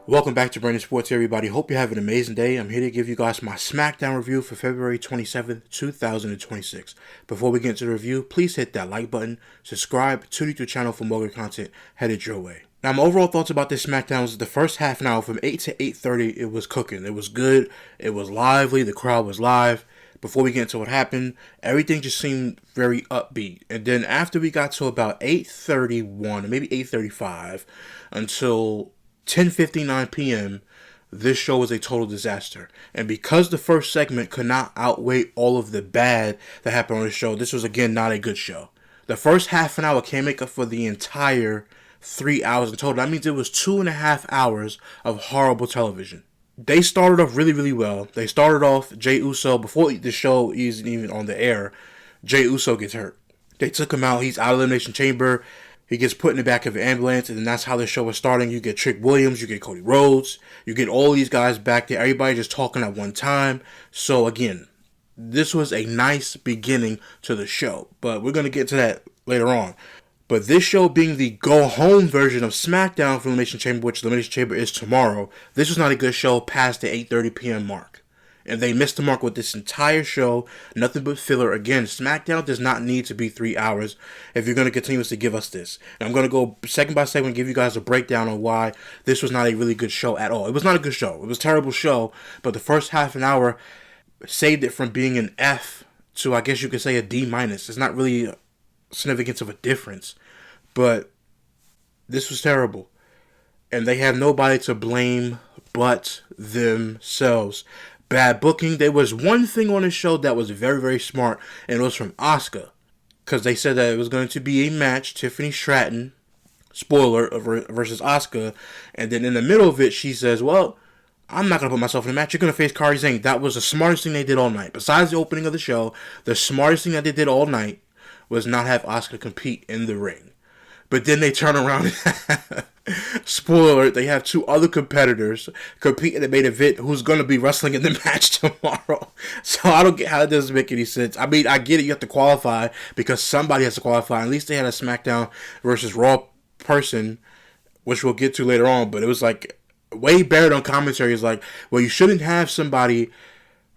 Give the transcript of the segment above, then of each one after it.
Welcome back to Brandon Sports, everybody. Hope you have an amazing day. I'm here to give you guys my SmackDown review for February 27th, 2026. Before we get into the review, please hit that like button, subscribe to the YouTube channel for more good content headed your way. Now, my overall thoughts about this SmackDown was the first half an hour from 8 to 8:30, it was cooking. It was good. It was lively. The crowd was live. Before we get into what happened, everything just seemed very upbeat. And then after we got to about 8:31, maybe 8:35, until 10:59 p.m., this show was a total disaster. And because the first segment could not outweigh all of the bad that happened on the show, this was again not a good show. The first half an hour can't make up for the entire 3 hours in total. That means it was 2.5 hours of horrible television. They started off really, really well. They started off Jey Uso, before the show isn't even on the air, Jey Uso gets hurt. They took him out. He's out of the Elimination Chamber. He gets put in the back of an ambulance, and then that's how the show was starting. You get Trick Williams, you get Cody Rhodes, you get all these guys back there, everybody just talking at one time. So again, this was a nice beginning to the show, but we're going to get to that later on. But this show being the go-home version of SmackDown for Elimination Chamber, which Elimination Chamber is tomorrow, this was not a good show past the 8:30 p.m. mark. And they missed the mark with this entire show. Nothing but filler. Again, SmackDown does not need to be 3 hours if you're going to continuously give us this. And I'm going to go segment by segment and give you guys a breakdown on why this was not a really good show at all. It was not a good show. It was a terrible show. But the first half an hour saved it from being an F to, I guess you could say, a D-. It's not really significance of a difference. But this was terrible. And they have nobody to blame but themselves. Bad booking. There was one thing on the show that was very, very smart, and it was from Asuka. Because they said that it was going to be a match, Tiffany Stratton, spoiler, versus Asuka. And then in the middle of it, she says, well, I'm not going to put myself in a match. You're going to face Kairi Sane. That was the smartest thing they did all night. Besides the opening of the show, the smartest thing that they did all night was not have Asuka compete in the ring. But then they turn around and spoiler alert, they have two other competitors compete in the main event who's going to be wrestling in the match tomorrow. So I don't get how it doesn't make any sense. I mean, I get it, you have to qualify because somebody has to qualify. At least they had a SmackDown versus Raw person, which we'll get to later on. But it was like way better on commentary. It's like, well, you shouldn't have somebody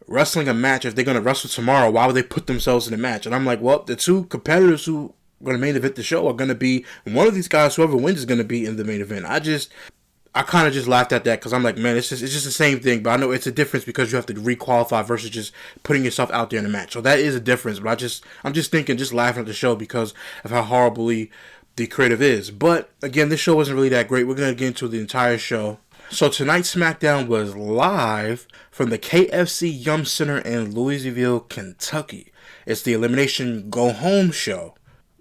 wrestling a match if they're going to wrestle tomorrow. Why would they put themselves in the match? And I'm like, well, the two competitors who going to main event the show are going to be, one of these guys, whoever wins is going to be in the main event. I kind of just laughed at that because I'm like, man, it's just the same thing, but I know it's a difference because you have to re-qualify versus just putting yourself out there in the match. So that is a difference, but I'm just thinking, just laughing at the show because of how horribly the creative is. But again, this show wasn't really that great. We're going to get into the entire show. So tonight's SmackDown was live from the KFC Yum Center in Louisville, Kentucky. It's the Elimination Go Home show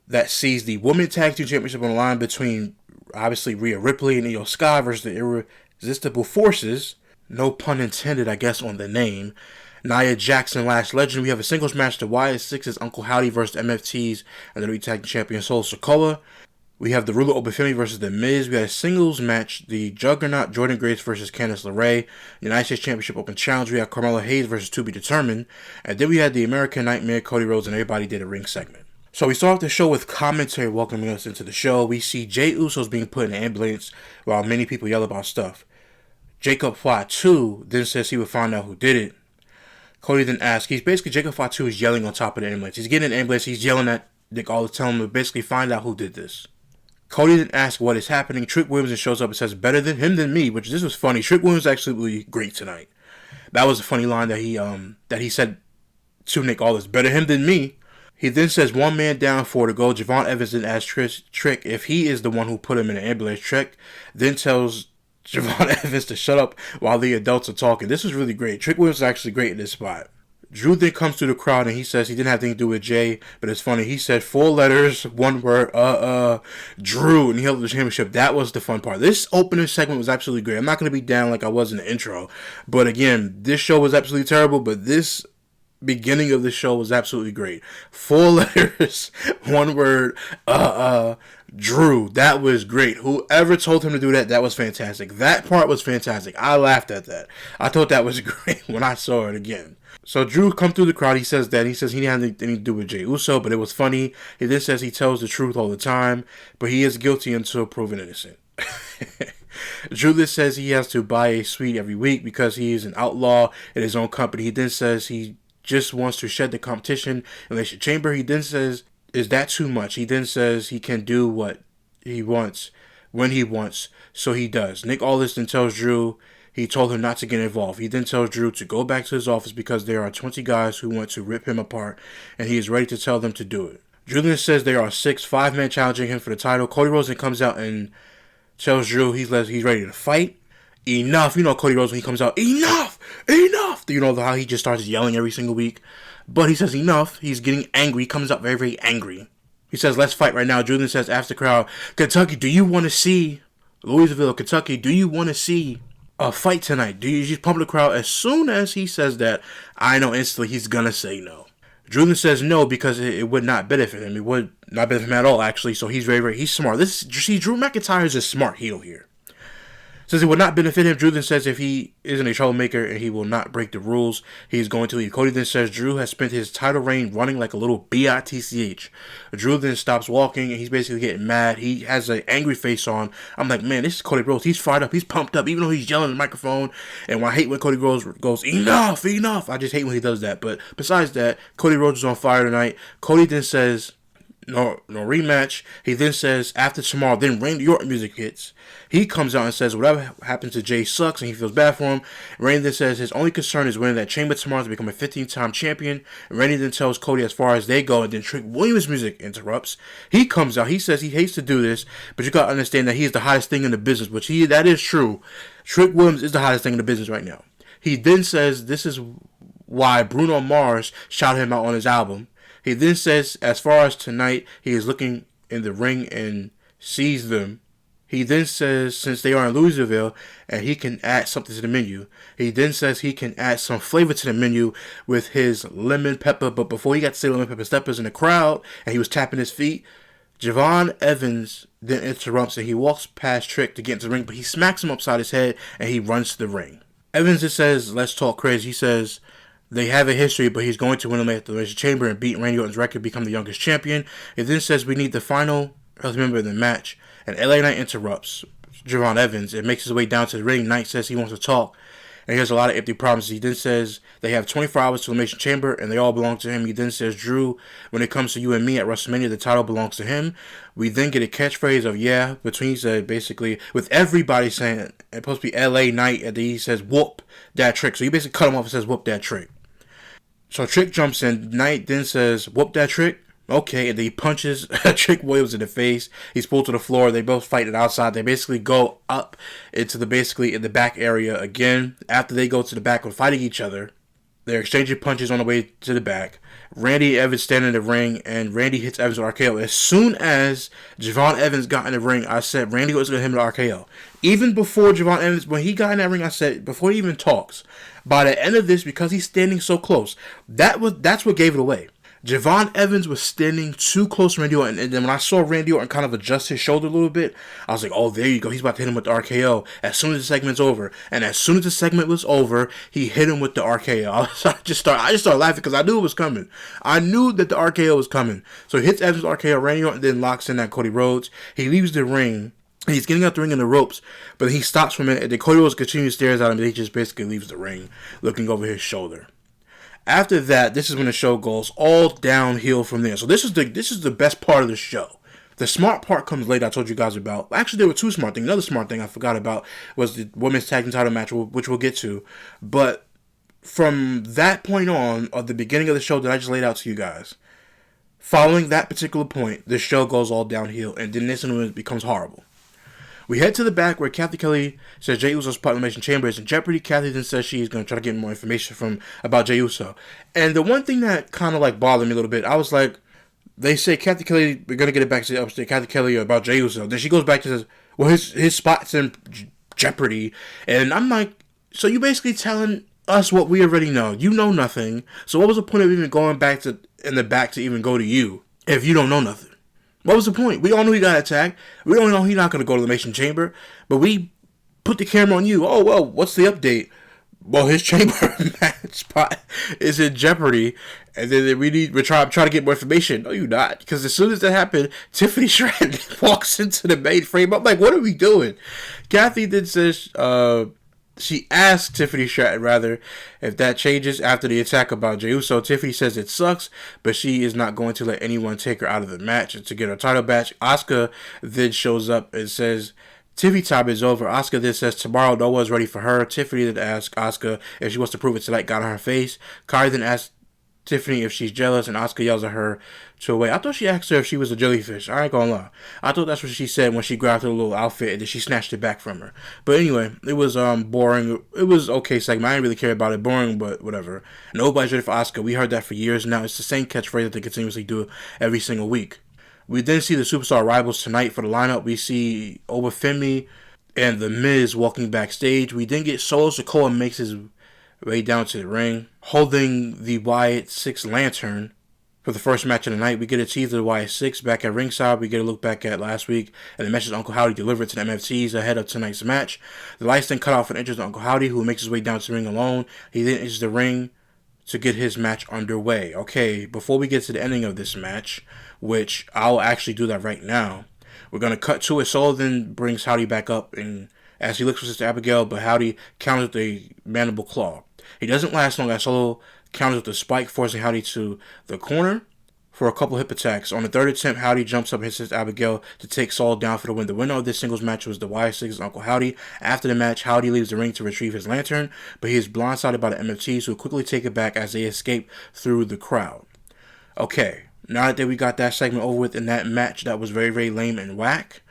that sees the Women's Tag Team Championship on the line between, obviously, Rhea Ripley and Io Sky versus the Irresistible Forces. No pun intended, I guess, on the name. Nia Jackson, Last Legend. We have a singles match to Wyatt Six's Uncle Howdy versus MFT's and the WWE Tag Team Champion Solo Sikoa. We have the Ruler Obafemi versus The Miz. We had a singles match, the Juggernaut Jordan Grace versus Candice LeRae. United States Championship Open Challenge. We had Carmelo Hayes versus To Be Determined. And then we had the American Nightmare, Cody Rhodes, and everybody did a ring segment. So we start off the show with commentary welcoming us into the show. We see Jey Uso's being put in an ambulance while many people yell about stuff. Jacob Fatu then says he would find out who did it. Cody then asks, Jacob Fatu is yelling on top of the ambulance. He's getting in an ambulance, he's yelling at Nick all the time to basically find out who did this. Cody then asks what is happening. Trick Williams shows up and says, better than him than me, which this was funny. Trick Williams actually really great tonight. That was a funny line that he said to Nick Aldis, better him than me. He then says 1 man down, 4 to go. Javon Evans then asks Trick if he is the one who put him in the ambulance. Trick then tells Javon Evans to shut up while the adults are talking. This was really great. Trick Williams is actually great in this spot. Drew then comes through the crowd and he says he didn't have anything to do with Jay, but it's funny. He said 4 letters, 1 word, Drew, and he held the championship. That was the fun part. This opening segment was absolutely great. I'm not going to be down like I was in the intro, but again, this show was absolutely terrible, but this beginning of the show was absolutely great. 4 letters, 1 word, Drew. That was great. Whoever told him to do that, that was fantastic. That part was fantastic. I laughed at that. I thought that was great when I saw it again. So Drew come through the crowd. He says that. He says he didn't have anything to do with Jey Uso, but it was funny. He then says he tells the truth all the time, but he is guilty until proven innocent. Drew then says he has to buy a suite every week because he is an outlaw in his own company. He then says he just wants to shed the competition in Elimination Chamber. He then says, is that too much? He then says he can do what he wants when he wants, so he does. Nick Aldis then tells Drew he told him not to get involved. He then tells Drew to go back to his office because there are 20 guys who want to rip him apart, and he is ready to tell them to do it. Drew then says there are 6 5-men challenging him for the title. Cody Rhodes then comes out and tells Drew he's ready to fight. Enough. You know Cody Rhodes when he comes out, enough, enough. You know how he just starts yelling every single week. But he says enough. He's getting angry. He comes out very, very angry. He says, let's fight right now. Drew then says, ask the crowd, Kentucky, do you want to see Louisville, Kentucky, do you want to see a fight tonight? Do you just pump the crowd? As soon as he says that, I know instantly he's going to say no. Drew then says no because it would not benefit him. It would not benefit him at all, actually. So he's he's smart. Drew McIntyre is a smart heel here. Says it would not benefit him. Drew then says if he isn't a troublemaker and he will not break the rules, he's going to leave. Cody then says Drew has spent his title reign running like a little bitch. Drew then stops walking and he's basically getting mad. He has an angry face on. I'm like, man, this is Cody Rhodes. He's fired up. He's pumped up, even though he's yelling at the microphone. And I hate when Cody Rhodes goes, enough, enough. I just hate when he does that. But besides that, Cody Rhodes is on fire tonight. Cody then says, no rematch. He then says after tomorrow, then Randy Orton music hits. He comes out and says whatever happens to Jay sucks and he feels bad for him. Randy then says his only concern is winning that chamber tomorrow to become a 15-time champion. And Randy then tells Cody as far as they go, and then Trick Williams music interrupts. He comes out. He says he hates to do this, but you gotta understand that he is the hottest thing in the business, which that is true. Trick Williams is the hottest thing in the business right now. He then says this is why Bruno Mars shouted him out on his album. He then says, as far as tonight, he is looking in the ring and sees them. He then says, since they are in Louisville, and he can add something to the menu. He then says he can add some flavor to the menu with his lemon pepper. But before he got to say lemon pepper steppers in the crowd, and he was tapping his feet, Javon Evans then interrupts and he walks past Trick to get into the ring, but he smacks him upside his head and he runs to the ring. Evans just says, let's talk crazy. He says, they have a history, but he's going to win them at the Elimination Chamber and beat Randy Orton's record, become the youngest champion. It then says we need the final early member of the match, and LA Knight interrupts Javon Evans and makes his way down to the ring. Knight says he wants to talk, and he has a lot of empty promises. He then says they have 24 hours to Elimination Chamber, and they all belong to him. He then says, Drew, when it comes to you and me at WrestleMania, the title belongs to him. We then get a catchphrase of, yeah, between basically, with everybody saying it. It's supposed to be LA Knight, and then he says, whoop that Trick. So he basically cut him off and says, whoop that Trick. So Trick jumps in. Knight then says, whoop that Trick. Okay, and then he punches Trick Williams in the face. He's pulled to the floor. They both fight it outside. They basically go up into in the back area again. After they go to the back and fighting each other, they're exchanging punches on the way to the back. Randy Evans stand in the ring, and Randy hits Evans with RKO. As soon as Javon Evans got in the ring, I said Randy was going to hit him with RKO. Even before Javon Evans, when he got in that ring, I said, before he even talks, by the end of this, because he's standing so close, that's what gave it away. Javon Evans was standing too close to Randy Orton, and then when I saw Randy Orton kind of adjust his shoulder a little bit, I was like, oh, there you go. He's about to hit him with the RKO as soon as the segment's over. And as soon as the segment was over, he hit him with the RKO. I just started laughing because I knew it was coming. I knew that the RKO was coming. So he hits Evans with RKO. Randy Orton then locks in at Cody Rhodes. He leaves the ring. He's getting out the ring in the ropes, but he stops for a minute, and then Cody Rhodes continues to stare at him, and he just basically leaves the ring, looking over his shoulder. After that, this is when the show goes all downhill from there. So this is the best part of the show. The smart part comes later. I told you guys about. Actually, there were two smart things. Another smart thing I forgot about was the women's tag team title match, which we'll get to. But from that point on, of the beginning of the show that I just laid out to you guys, following that particular point, the show goes all downhill, and then this one becomes horrible. We head to the back where Kathy Kelly says Jey Uso's part of the Elimination Chamber is in jeopardy. Kathy then says she's going to try to get more information about Jey Uso. And the one thing that kind of bothered me a little bit, I was like, they say Kathy Kelly, we're going to get it back to the upstate Kathy Kelly about Jey Uso. Then she goes back to says, well, his spot's in jeopardy. And I'm like, so you basically telling us what we already know. You know nothing. So what was the point of even going back to in the back to even go to you if you don't know nothing? What was the point? We all knew he got attacked. We all know he's not going to go to the Elimination Chamber. But we put the camera on you. Oh, well, what's the update? well, his chamber match spot is in jeopardy, and then we're trying to get more information. No, you're not, because as soon as that happened, Tiffany Stratton walks into the main frame. I'm like, what are we doing? Kathy then says, she asked Tiffany Stratton rather if that changes after the attack about Jey Uso. Tiffany says it sucks, but she is not going to let anyone take her out of the match to get her title match. Asuka then shows up and says Tiffany time is over. Asuka then says tomorrow no one's ready for her. Tiffany then asks Asuka if she wants to prove it tonight, got on her face. Kari then asks Tiffany if she's jealous, and Asuka yells at her to away. I thought she asked her if she was a jellyfish. I ain't gonna lie. I thought that's what she said when she grabbed her little outfit and then she snatched it back from her. But anyway, it was boring. It was okay segment. I didn't really care about it. Boring, but whatever. Nobody's ready for Asuka. We heard that for years now. It's the same catchphrase that they continuously do every single week. We then see the Superstar Rivals tonight for the lineup. We see Obafemi and The Miz walking backstage. We then get Solo Sikoa makes his way down to the ring, holding the Wyatt 6 lantern for the first match of the night. We get a tease of the Wyatt 6 back at ringside. We get a look back at last week and the message Uncle Howdy delivered to the MFTs ahead of tonight's match. The lights then cut off an entrance of Uncle Howdy, who makes his way down to the ring alone. He then enters the ring to get his match underway. Okay, before we get to the ending of this match, which I'll actually do that right now, we're going to cut to it. Solo then brings Howdy back up and as he looks for Sister Abigail, but Howdy counters with a mandible claw. He doesn't last long as Solo counters with a spike, forcing Howdy to the corner for a couple hip attacks. On the third attempt, Howdy jumps up and hits Sister Abigail to take Solo down for the win. The winner of this singles match was the Wyatt Six's Uncle Howdy. After the match, Howdy leaves the ring to retrieve his lantern, but he is blindsided by the MFTs, who quickly take it back as they escape through the crowd. Okay, now that we got that segment over with in that match that was very, very lame and whack,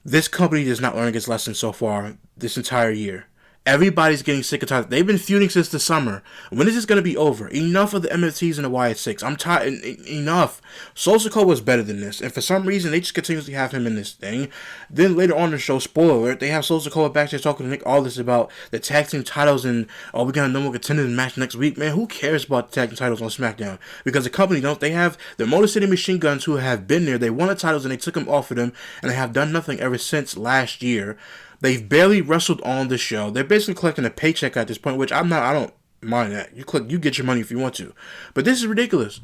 this company is not learning its lesson so far this entire year. Everybody's getting sick and tired. They've been feuding since the summer. When is this going to be over? Enough of the MFTs and the Wyatt 6. I'm tired. Enough. Solo Sikoa was better than this. And for some reason, they just continuously have him in this thing. Then later on in the show, spoiler alert, they have Solo Sikoa back there talking to Nick Aldis about the tag team titles and, oh, we got a number one contender match next week. Man, who cares about the tag team titles on SmackDown? Because the company they have the Motor City Machine Guns who have been there. They won the titles and they took them off of them. And they have done nothing ever since last year. They've barely wrestled on the show. They're basically collecting a paycheck at this point, which I don't mind that. You get your money if you want to. But this is ridiculous.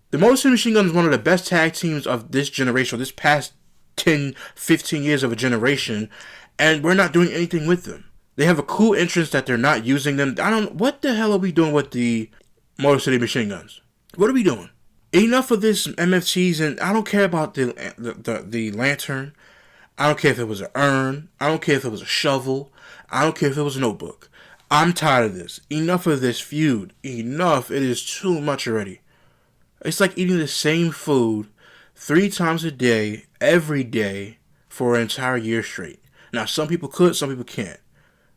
The Motor City Machine Guns is one of the best tag teams of this generation, or this past 10, 15 years of a generation, and we're not doing anything with them. They have a cool entrance that they're not using them. What the hell are we doing with the Motor City Machine Guns? What are we doing? Enough of this MFTs, and I don't care about the lantern. I don't care if it was an urn. I don't care if it was a shovel. I don't care if it was a notebook. I'm tired of this. Enough of this feud. Enough. It is too much already. It's like eating the same food 3 times a day, every day, for an entire year straight. Now, some people could, some people can't.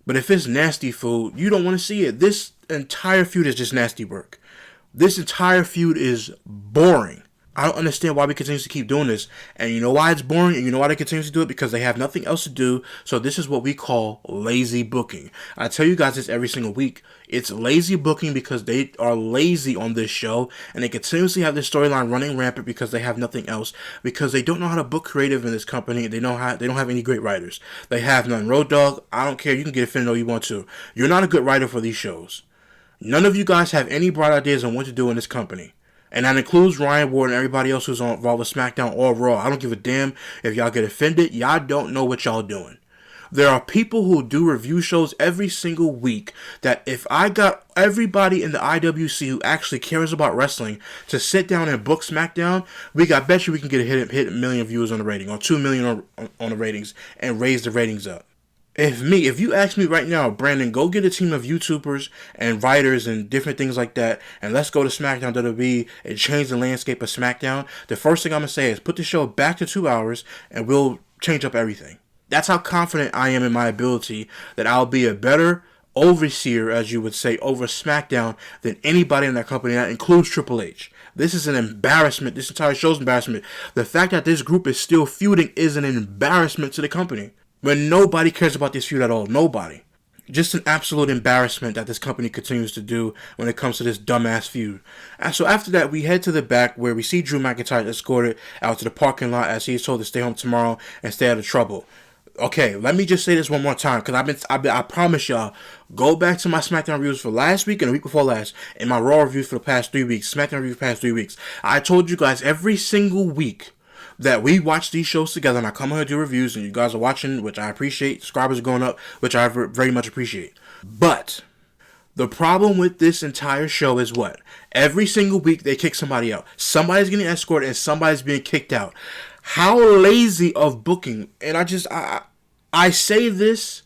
But if it's nasty food, you don't want to see it. This entire feud is just nasty work. This entire feud is boring. I don't understand why we continue to keep doing this. And you know why it's boring? And you know why they continue to do it? Because they have nothing else to do. So this is what we call lazy booking. I tell you guys this every single week. It's lazy booking because they are lazy on this show. And they continuously have this storyline running rampant because they have nothing else. Because they don't know how to book creative in this company. They don't have any great writers. They have none. Road Dogg, I don't care. You can get offended all you want to. You're not a good writer for these shows. None of you guys have any bright ideas on what to do in this company. And that includes Ryan Ward and everybody else who's involved with SmackDown or Raw. I don't give a damn if y'all get offended. Y'all don't know what y'all doing. There are people who do review shows every single week that if I got everybody in the IWC who actually cares about wrestling to sit down and book SmackDown, I bet you we can get a hit million viewers on the rating or 2 million on the ratings and raise the ratings up. If you ask me right now, Brandon, go get a team of YouTubers and writers and different things like that, and let's go to SmackDown WWE and change the landscape of SmackDown, the first thing I'm going to say is put the show back to 2 hours and we'll change up everything. That's how confident I am in my ability that I'll be a better overseer, as you would say, over SmackDown than anybody in that company. That includes Triple H. This is an embarrassment. This entire show's embarrassment. The fact that this group is still feuding is an embarrassment to the company. When nobody cares about this feud at all. Nobody. Just an absolute embarrassment that this company continues to do when it comes to this dumbass feud. And so after that, we head to the back where we see Drew McIntyre escorted out to the parking lot as he is told to stay home tomorrow and stay out of trouble. Okay, let me just say this one more time, because I promise y'all, go back to my SmackDown reviews for last week and the week before last, and my Raw reviews for the past 3 weeks, SmackDown reviews for the past 3 weeks. I told you guys every single week that we watch these shows together, and I come here to do reviews, and you guys are watching, which I appreciate. Subscribers are going up, which I very much appreciate. But the problem with this entire show is what? Every single week they kick somebody out. Somebody's getting escorted and somebody's being kicked out. How lazy of booking. And I say this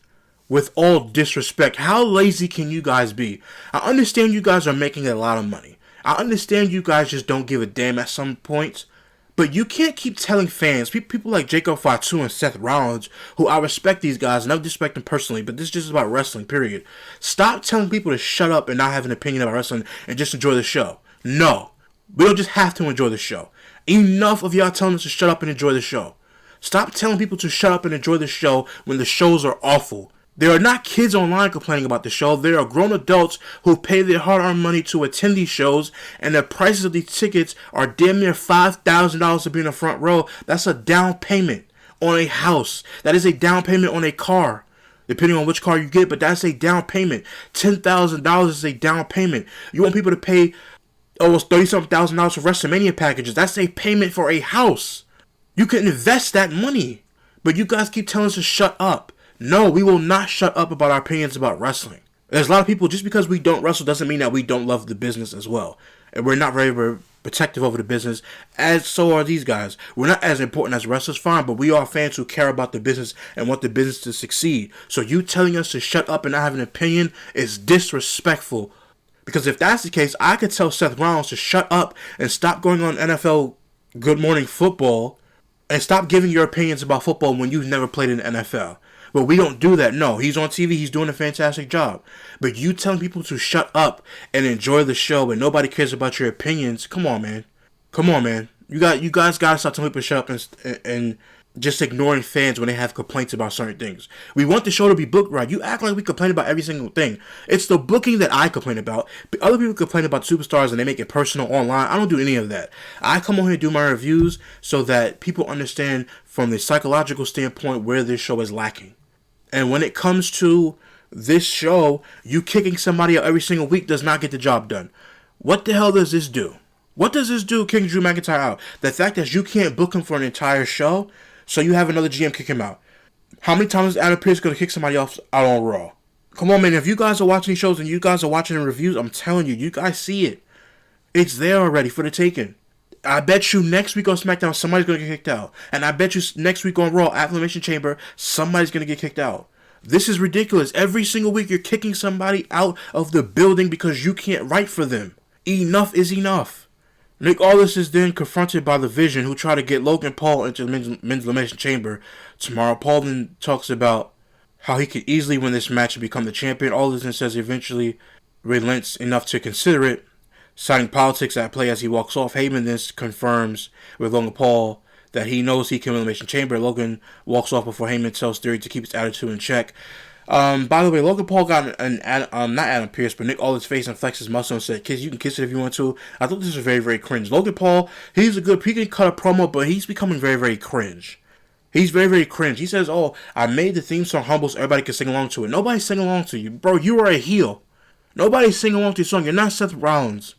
with all disrespect. How lazy can you guys be? I understand you guys are making a lot of money. I understand you guys just don't give a damn at some points. But you can't keep telling fans, people like Jacob Fatu and Seth Rollins, who I respect these guys, and I disrespect them personally, but this is just about wrestling, period. Stop telling people to shut up and not have an opinion about wrestling and just enjoy the show. No. We don't just have to enjoy the show. Enough of y'all telling us to shut up and enjoy the show. Stop telling people to shut up and enjoy the show when the shows are awful. There are not kids online complaining about the show. There are grown adults who pay their hard-earned money to attend these shows, and the prices of these tickets are damn near $5,000 to be in the front row. That's a down payment on a house. That is a down payment on a car, depending on which car you get, but that's a down payment. $10,000 is a down payment. You want people to pay almost $30-something thousand for WrestleMania packages. That's a payment for a house. You can invest that money, but you guys keep telling us to shut up. No, we will not shut up about our opinions about wrestling. There's a lot of people, just because we don't wrestle doesn't mean that we don't love the business as well. And we're not very protective over the business, as so are these guys. We're not as important as wrestlers, fine, but we are fans who care about the business and want the business to succeed. So you telling us to shut up and not have an opinion is disrespectful. Because if that's the case, I could tell Seth Rollins to shut up and stop going on NFL Good Morning Football and stop giving your opinions about football when you've never played in the NFL. But we don't do that. No, he's on TV. He's doing a fantastic job. But you telling people to shut up and enjoy the show and nobody cares about your opinions. Come on, man. Come on, man. You guys got to stop telling people to shut up and just ignoring fans when they have complaints about certain things. We want the show to be booked right. You act like we complain about every single thing. It's the booking that I complain about. Other people complain about superstars and they make it personal online. I don't do any of that. I come on here and do my reviews so that people understand from the psychological standpoint where this show is lacking. And when it comes to this show, you kicking somebody out every single week does not get the job done. What the hell does this do? What does this do, kicking Drew McIntyre out? The fact that you can't book him for an entire show, so you have another GM kick him out. How many times is Adam Pearce going to kick somebody else out on Raw? Come on, man. If you guys are watching these shows and you guys are watching the reviews, I'm telling you, you guys see it. It's there already for the taking. I bet you next week on SmackDown, somebody's going to get kicked out. And I bet you next week on Raw, at Elimination Chamber, somebody's going to get kicked out. This is ridiculous. Every single week you're kicking somebody out of the building because you can't write for them. Enough is enough. Nick Aldis is then confronted by the Vision, who try to get Logan Paul into the men's Elimination Chamber tomorrow. Paul then talks about how he could easily win this match and become the champion. Aldis then says he eventually relents enough to consider it, citing politics at play as he walks off. Heyman then confirms with Logan Paul that he knows he can win the Elimination Chamber. Logan walks off before Heyman tells Theory to keep his attitude in check. By the way, Logan Paul got not Adam Pearce, but Nick Aldis' face and flexed his muscle and said, "Kiss, you can kiss it if you want to." I thought this was very, very cringe. Logan Paul, he can cut a promo, but he's becoming very, very cringe. He's very, very cringe. He says, "Oh, I made the theme song humble so everybody can sing along to it." Nobody's singing along to you. Bro, you are a heel. Nobody's singing along to your song. You're not Seth Rollins.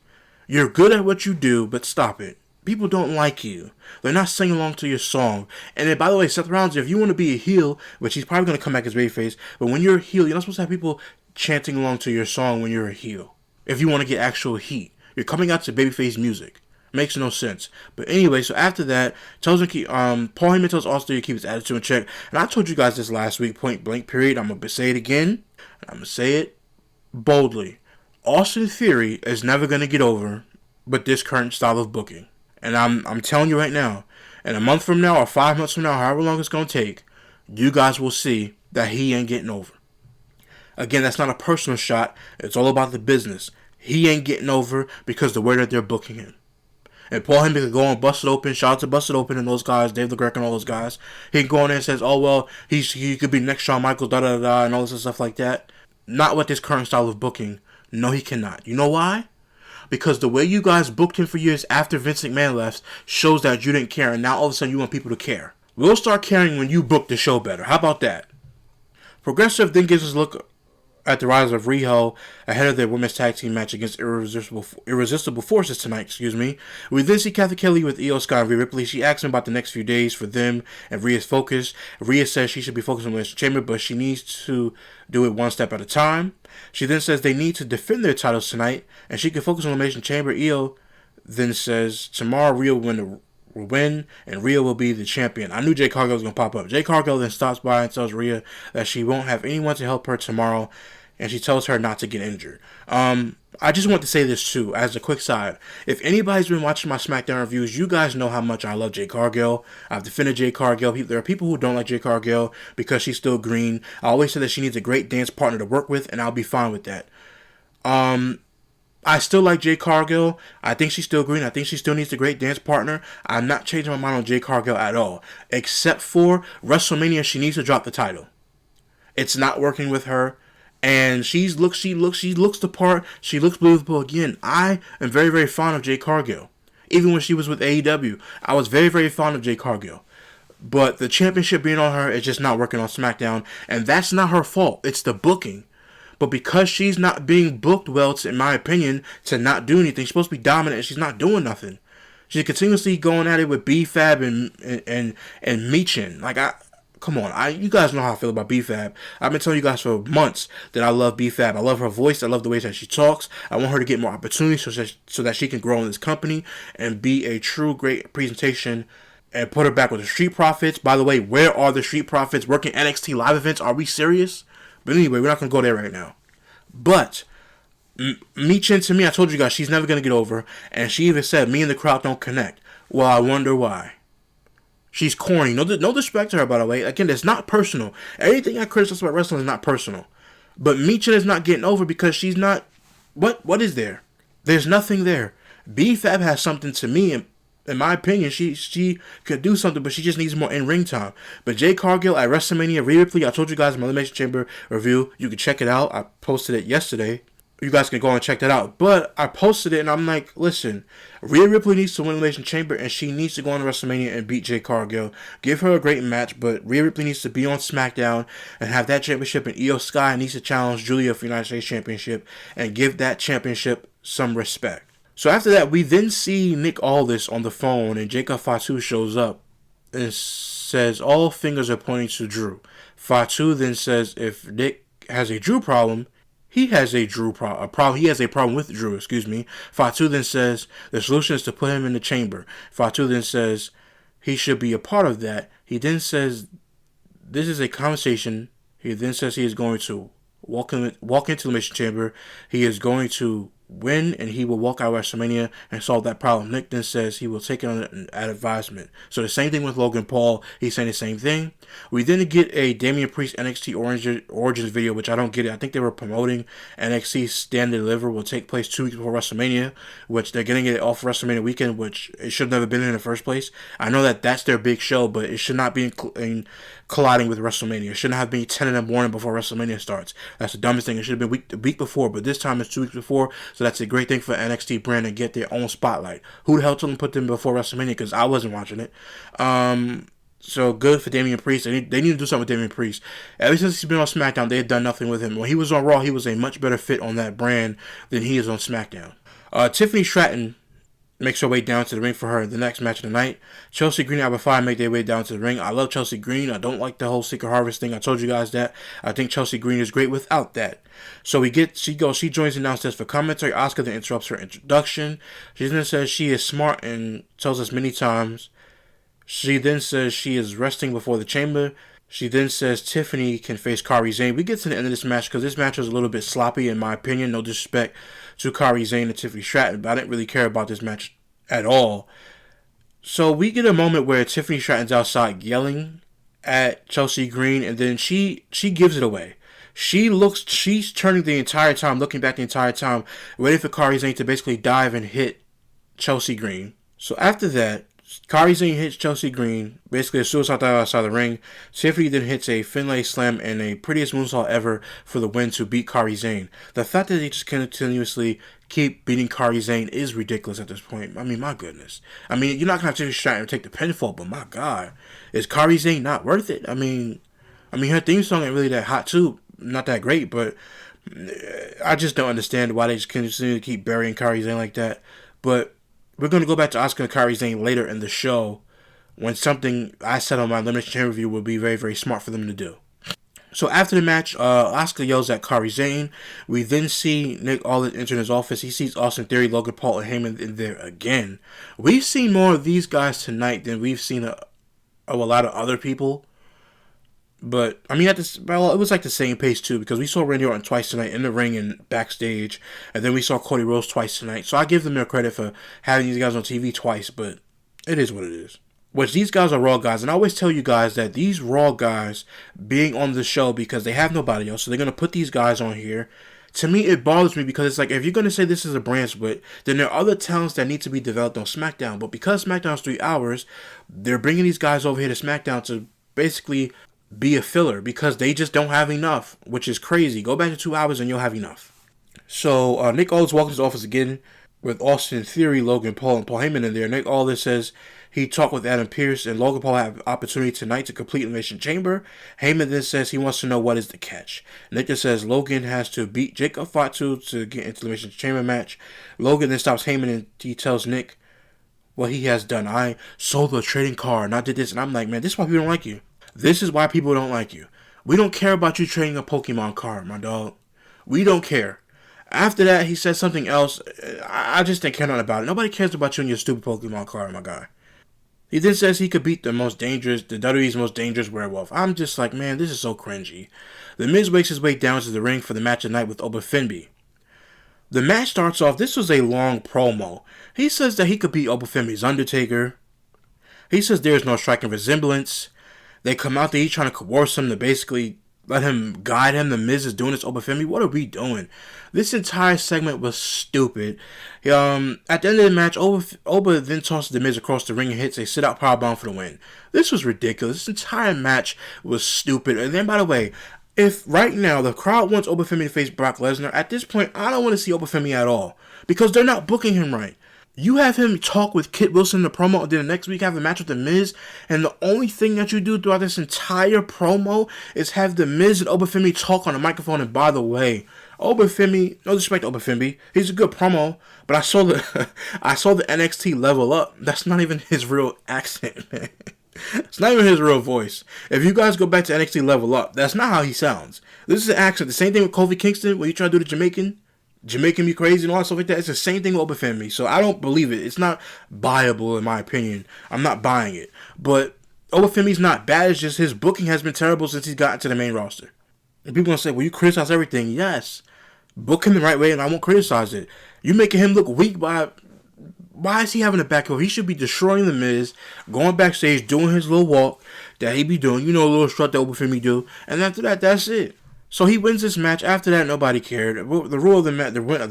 You're good at what you do, but stop it. People don't like you. They're not singing along to your song. And then, by the way, Seth Rollins, if you want to be a heel, which he's probably going to come back as babyface, but when you're a heel, you're not supposed to have people chanting along to your song when you're a heel. If you want to get actual heat. You're coming out to babyface music. Makes no sense. But anyway, so after that, tells him Paul Heyman tells Austin to keep his attitude in check. And I told you guys this last week, point blank period. I'm going to say it again. I'm going to say it boldly. Austin Theory is never going to get over with this current style of booking. And I'm telling you right now, in a month from now or 5 months from now, however long it's going to take, you guys will see that he ain't getting over. Again, that's not a personal shot. It's all about the business. He ain't getting over because the way that they're booking him. And Paul Heyman could go on Busted Open, shout out to Busted Open and those guys, Dave LeGrec and all those guys. He can go on there and says, "Oh, well, he could be next Shawn Michaels, da-da-da-da," and all this stuff like that. Not with this current style of booking. No, he cannot. You know why? Because the way you guys booked him for years after Vince McMahon left shows that you didn't care, and now all of a sudden you want people to care. We'll start caring when you book the show better. How about that? Progressive then gives us a look at the rise of Riho ahead of their women's tag team match against Irresistible Forces tonight. We then see Kathy Kelly with Io Sky and Rhea Ripley. She asks him about the next few days for them and Rhea's focus. Rhea says she should be focused on the Elimination Chamber, but she needs to do it one step at a time. She then says they need to defend their titles tonight, and she can focus on the Elimination Chamber. Io then says tomorrow Rhea will win and Rhea will be the champion. I knew Jade Cargill was going to pop up. Jade Cargill then stops by and tells Rhea that she won't have anyone to help her tomorrow, and she tells her not to get injured. I just want to say this too, as a quick side. If anybody's been watching my SmackDown reviews, you guys know how much I love Jade Cargill. I've defended Jade Cargill. There are people who don't like Jade Cargill because she's still green. I always say that she needs a great dance partner to work with, and I'll be fine with that. I still like Jade Cargill. I think she's still green. I think she still needs a great dance partner. I'm not changing my mind on Jade Cargill at all. Except for WrestleMania, she needs to drop the title. It's not working with her. And she looks the part. She looks believable again. I am very, very fond of Jade Cargill. Even when she was with AEW, I was very, very fond of Jade Cargill. But the championship being on her is just not working on SmackDown. And that's not her fault. It's the booking. But because she's not being booked well, in my opinion, to not do anything, she's supposed to be dominant and she's not doing nothing. She's continuously going at it with B-Fab and Michin. Come on, you guys know how I feel about B-Fab. I've been telling you guys for months that I love B-Fab. I love her voice. I love the way that she talks. I want her to get more opportunities so that she can grow in this company and be a true great presentation and put her back with the Street Profits. By the way, where are the Street Profits working NXT live events? Are we serious? But anyway, we're not going to go there right now. But Michin, to me, I told you guys, she's never going to get over. And she even said, me and the crowd don't connect. Well, I wonder why. She's corny. No disrespect to her, by the way. Again, it's not personal. Everything I criticize about wrestling is not personal. But Michin is not getting over because she's not... What is there? There's nothing there. B-Fab has something to me, in my opinion. She could do something, but she just needs more in-ring time. But Jade Cargill at WrestleMania, Rhea Ripley, I told you guys in my Elimination Chamber review, you can check it out. I posted it yesterday. You guys can go and check that out. But I posted it and I'm like, listen, Rhea Ripley needs to win Elimination Chamber and she needs to go on WrestleMania and beat Jade Cargill. Give her a great match, but Rhea Ripley needs to be on SmackDown and have that championship, and Io Sky needs to challenge Julia for United States Championship and give that championship some respect. So after that, we then see Nick Aldis on the phone, and Jacob Fatu shows up and says all fingers are pointing to Drew. Fatu then says if Nick has a Drew problem, he has a problem. He has a problem with Drew, Fatu then says the solution is to put him in the chamber. Fatu then says he should be a part of that. He then says this is a conversation. He then says he is going to walk into the Elimination Chamber. He is going to win, and he will walk out of WrestleMania and solve that problem. Nick then says he will take it on an advisement. So the same thing with Logan Paul. He's saying the same thing. We then get a Damian Priest NXT Origins video, which I don't get it. I think they were promoting NXT Stand and Deliver will take place 2 weeks before WrestleMania, which they're getting it off WrestleMania weekend, which it should have never been in the first place. I know that that's their big show, but it should not be colliding with WrestleMania. It shouldn't have been 10 in the morning before WrestleMania starts. That's the dumbest thing. It should have been the week before, but this time it's 2 weeks before. So that's a great thing for NXT brand to get their own spotlight. Who the hell told them to put them before WrestleMania? Because I wasn't watching it. So good for Damian Priest. They need to do something with Damian Priest. Ever since he's been on SmackDown, they had done nothing with him. When he was on Raw, he was a much better fit on that brand than he is on SmackDown. Tiffany Stratton makes her way down to the ring for her the next match of the night. Chelsea Green and Alba Fyre make their way down to the ring. I love Chelsea Green. I don't like the whole Secret Harvest thing. I told you guys that. I think Chelsea Green is great without that. So she joins in downstairs for commentary. Asuka then interrupts her introduction. She then says she is smart and tells us many times. She then says she is resting before the chamber. She then says Tiffany can face Kairi Sane. We get to the end of this match because this match was a little bit sloppy in my opinion. No disrespect to Kairi Sane and Tiffany Stratton, but I didn't really care about this match at all. So we get a moment where Tiffany Stratton's outside yelling at Chelsea Green, and then she gives it away. She's turning the entire time, looking back the entire time, waiting for Kairi Sane to basically dive and hit Chelsea Green. So after that, Kairi Sane hits Chelsea Green, basically a suicide dive outside the ring. Tiffany then hits a Finlay slam and a prettiest moonsault ever for the win to beat Kairi Sane. The fact that they just continuously keep beating Kairi Sane is ridiculous at this point. I mean, my goodness. I mean, you're not going to have to try and take the pinfall, but my God. Is Kairi Sane not worth it? I mean, her theme song ain't really that hot too. Not that great, but I just don't understand why they just continue to keep burying Kairi Sane like that. But we're going to go back to Asuka and Kairi Sane later in the show when something I said on my Elimination Chamber review would be very, very smart for them to do. So after the match, Asuka yells at Kairi Sane. We then see Nick Aldis enter his office. He sees Austin Theory, Logan Paul, and Heyman in there again. We've seen more of these guys tonight than we've seen of a lot of other people. But, I mean, it was like the same pace, too, because we saw Randy Orton twice tonight in the ring and backstage, and then we saw Cody Rhodes twice tonight. So I give them their credit for having these guys on TV twice, but it is what it is. Which these guys are Raw guys, and I always tell you guys that these Raw guys being on the show because they have nobody else, so they're going to put these guys on here. To me, it bothers me because it's like, if you're going to say this is a brand split, then there are other talents that need to be developed on SmackDown. But because SmackDown's 3 hours, they're bringing these guys over here to SmackDown to basically be a filler because they just don't have enough, which is crazy. Go back to 2 hours and you'll have enough. So Nick Aldis walks into his office again with Austin Theory, Logan Paul, and Paul Heyman in there. Nick Aldis says he talked with Adam Pearce and Logan Paul have opportunity tonight to complete Elimination Chamber. Heyman then says he wants to know what is the catch. Nick just says Logan has to beat Jacob Fatu to get into the Elimination Chamber match. Logan then stops Heyman and he tells Nick what he has done. I sold the trading card and I did this. And I'm like, man, this is why people don't like you. This is why people don't like you. We don't care about you trading a Pokemon card, my dog. We don't care. After that, he said something else. I just didn't care nothing about it. Nobody cares about you and your stupid Pokemon card, my guy. He then says he could beat the WWE's most dangerous werewolf. I'm just like, man, this is so cringy. The Miz wakes his way down to the ring for the match of the night with Oba Fenby. The match starts off, this was a long promo. He says that he could beat Oba Fenby's Undertaker. He says there is no striking resemblance. They come out there, he's trying to coerce him to basically let him guide him. The Miz is doing this, Oba Fenby. What are we doing? This entire segment was stupid. At the end of the match, Oba then tosses the Miz across the ring and hits a sit-out powerbomb for the win. This was ridiculous. This entire match was stupid. And then, by the way, if right now the crowd wants Oba Fenby to face Brock Lesnar, at this point, I don't want to see Oba Fenby at all. Because they're not booking him right. You have him talk with Kit Wilson in the promo, and then the next week have a match with The Miz, and the only thing that you do throughout this entire promo is have The Miz and Oba Fenby talk on the microphone. And by the way, Oba Fenby, no disrespect to Oba Fenby, he's a good promo, but I saw the NXT level up. That's not even his real accent, man. It's not even his real voice. If you guys go back to NXT level up, that's not how he sounds. This is an accent. The same thing with Kofi Kingston, when you try to do the Jamaican me crazy and all that stuff like that. It's the same thing with Oba Fenby. So I don't believe it. It's not buyable in my opinion. I'm not buying it. But Oba Fenby's not bad. It's just his booking has been terrible since he's gotten to the main roster. And people gonna say, well, you criticize everything. Yes. Book him the right way and I won't criticize it. You making him look weak by... Why is he having a back heel? He should be destroying The Miz, going backstage, doing his little walk that he be doing. You know, a little strut that Oba Fenby do. And after that, that's it. So he wins this match. After that, nobody cared. The rule of the match, the winner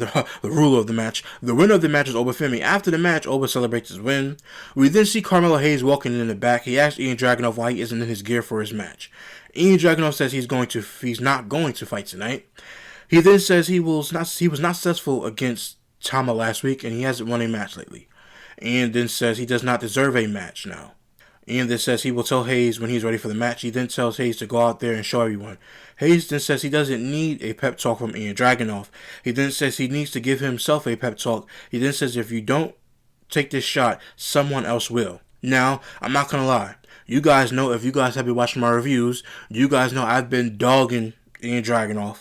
of the match is Oba Fenby. After the match, Oba celebrates his win. We then see Carmelo Hayes walking in the back. He asks Ian Dragunov why he isn't in his gear for his match. Ian Dragunov says he's not going to fight tonight. He then says he was not successful against Tama last week, and he hasn't won a match lately. Ian then says he does not deserve a match now. Ian then says he will tell Hayes when he's ready for the match. He then tells Hayes to go out there and show everyone. Hayes then says he doesn't need a pep talk from Ian Dragunov. He then says he needs to give himself a pep talk. He then says if you don't take this shot, someone else will. Now, I'm not going to lie. You guys know, if you guys have been watching my reviews, you guys know I've been dogging Ian Dragunov.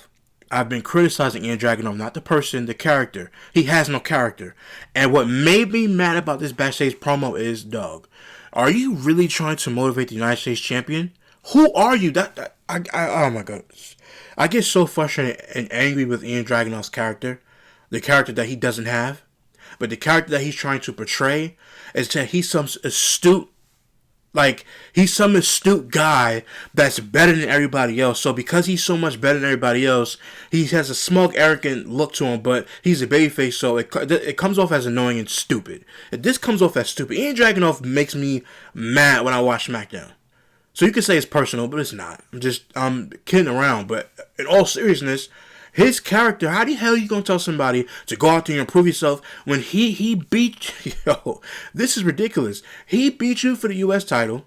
I've been criticizing Ian Dragunov, not the person, the character. He has no character. And what made me mad about this backstage promo is, Doug, are you really trying to motivate the United States champion? Who are you? Oh my goodness. I get so frustrated and angry with Ian Dragunov's character. The character that he doesn't have. But the character that he's trying to portray is that he's some astute Like, he's some astute guy that's better than everybody else. So because he's so much better than everybody else, he has a smug, arrogant look to him, but he's a babyface, so it comes off as annoying and stupid. This comes off as stupid. Ian Dragunov makes me mad when I watch SmackDown. So you can say it's personal, but it's not. I'm kidding around. But in all seriousness, his character, how the hell are you going to tell somebody to go out there and improve yourself when he beat you? Yo, this is ridiculous. He beat you for the U.S. title,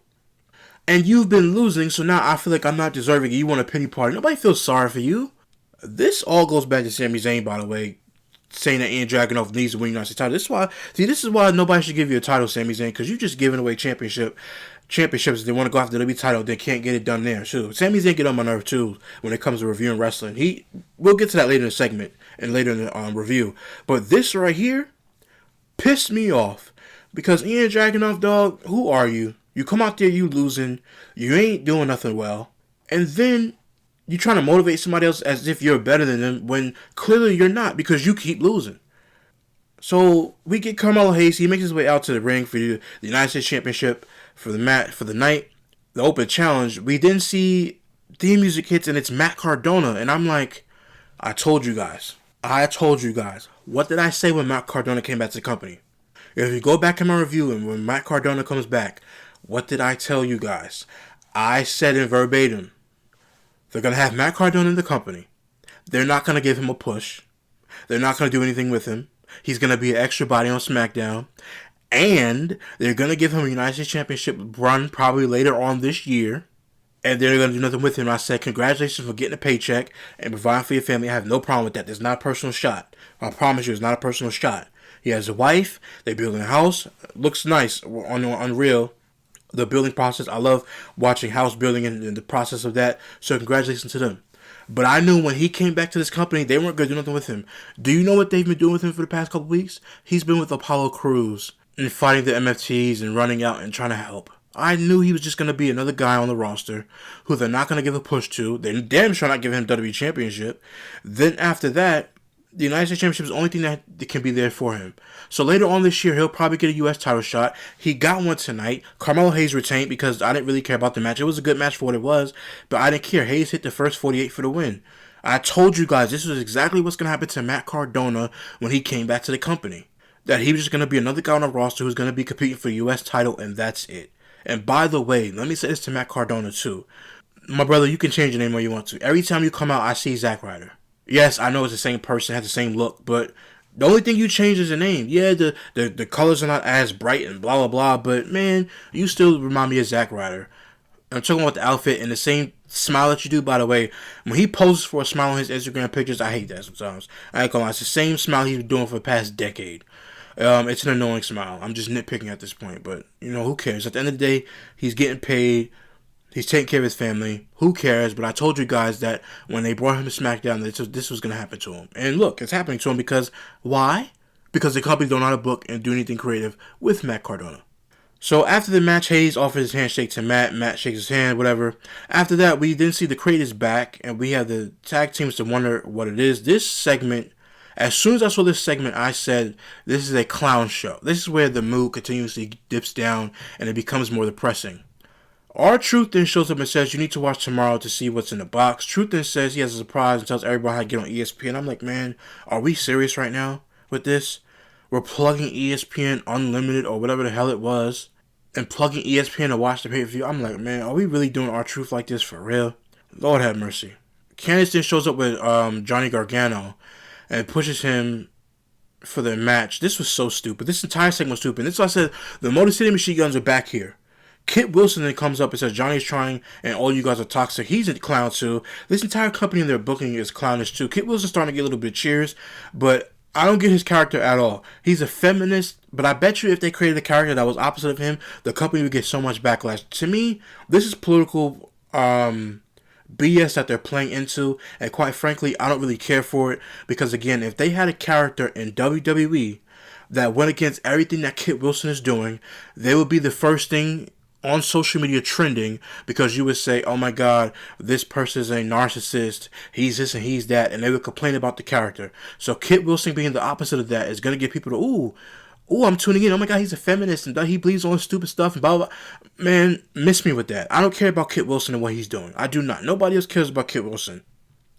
and you've been losing, so now I feel like I'm not deserving. You want a pity party. Nobody feels sorry for you. This all goes back to Sami Zayn, by the way, saying that Ian Dragunov needs to win the United States title. This is why nobody should give you a title, Sami Zayn, because you're just giving away championships. They want to go after the WWE title, they can't get it done there too. Sami Zayn get on my nerve too when it comes to reviewing wrestling. We'll get to that later in the segment and later in the review. But this right here pissed me off because Ian Dragunov, dog, who are you? You come out there, you losing, you ain't doing nothing well, and then you trying to motivate somebody else as if you're better than them when clearly you're not because you keep losing. So we get Carmelo Hayes. He makes his way out to the ring for the United States Championship for the night, the open challenge. We then see theme music hits and it's Matt Cardona, and I'm like, I told you guys. What did I say when Matt Cardona came back to the company? If you go back in my review and when Matt Cardona comes back, what did I tell you guys? I said in verbatim, they're going to have Matt Cardona in the company. They're not going to give him a push. They're not going to do anything with him. He's going to be an extra body on SmackDown. And they're going to give him a United States Championship run probably later on this year. And they're going to do nothing with him. I said, congratulations for getting a paycheck and providing for your family. I have no problem with that. There's not a personal shot. I promise you, it's not a personal shot. He has a wife. They're building a house. Looks nice on Unreal. The building process. I love watching house building and the process of that. So congratulations to them. But I knew when he came back to this company, they weren't going to do nothing with him. Do you know what they've been doing with him for the past couple weeks? He's been with Apollo Crews and fighting the MFTs and running out and trying to help. I knew he was just going to be another guy on the roster who they're not going to give a push to. They're damn sure not giving him WWE Championship. Then after that, the United States Championship is the only thing that can be there for him. So later on this year, he'll probably get a U.S. title shot. He got one tonight. Carmelo Hayes retained because I didn't really care about the match. It was a good match for what it was, but I didn't care. Hayes hit the first 48 for the win. I told you guys this was exactly what's going to happen to Matt Cardona when he came back to the company. That he was just going to be another guy on the roster who's going to be competing for the U.S. title, and that's it. And by the way, let me say this to Matt Cardona too. My brother, you can change your name when you want to. Every time you come out, I see Zack Ryder. Yes, I know it's the same person, has the same look, but the only thing you change is the name. Yeah, the colors are not as bright and blah, blah, blah, but man, you still remind me of Zack Ryder. I'm talking about the outfit and the same smile that you do, by the way. When he poses for a smile on his Instagram pictures, I hate that sometimes. I ain't gonna lie, it's the same smile he's been doing for the past decade. It's an annoying smile. I'm just nitpicking at this point, but, who cares? At the end of the day, he's getting paid. He's taking care of his family. Who cares? But I told you guys that when they brought him to SmackDown, this was going to happen to him. And look, it's happening to him because, why? Because the company don't know how to book and do anything creative with Matt Cardona. So after the match, Hayes offers his handshake to Matt. Matt shakes his hand, whatever. After that, we then see the creators back, and we have the tag teams to wonder what it is. This segment, as soon as I saw this segment, I said, this is a clown show. This is where the mood continuously dips down, and it becomes more depressing. R-Truth then shows up and says, you need to watch tomorrow to see what's in the box. Truth then says he has a surprise and tells everybody how to get on ESPN. I'm like, man, are we serious right now with this? We're plugging ESPN Unlimited or whatever the hell it was and plugging ESPN to watch the pay-per-view. I'm like, man, are we really doing R-Truth like this for real? Lord have mercy. Candice then shows up with Johnny Gargano and pushes him for the match. This was so stupid. This entire segment was stupid. This is why I said the Motor City Machine Guns are back here. Kit Wilson then comes up and says, Johnny's trying and all you guys are toxic. He's a clown too. This entire company and their booking is clownish too. Kit Wilson's starting to get a little bit of cheers, but I don't get his character at all. He's a feminist, but I bet you if they created a character that was opposite of him, the company would get so much backlash. To me, this is political BS that they're playing into, and quite frankly, I don't really care for it because, again, if they had a character in WWE that went against everything that Kit Wilson is doing, they would be the first thing on social media trending because you would say, oh my god, this person is a narcissist, he's this and he's that, and they would complain about the character. So Kit Wilson being the opposite of that is going to get people to, ooh, oh, I'm tuning in. Oh my God, he's a feminist and he believes on stupid stuff and blah, blah, blah. Man, miss me with that. I don't care about Kit Wilson and what he's doing. I do not. Nobody else cares about Kit Wilson.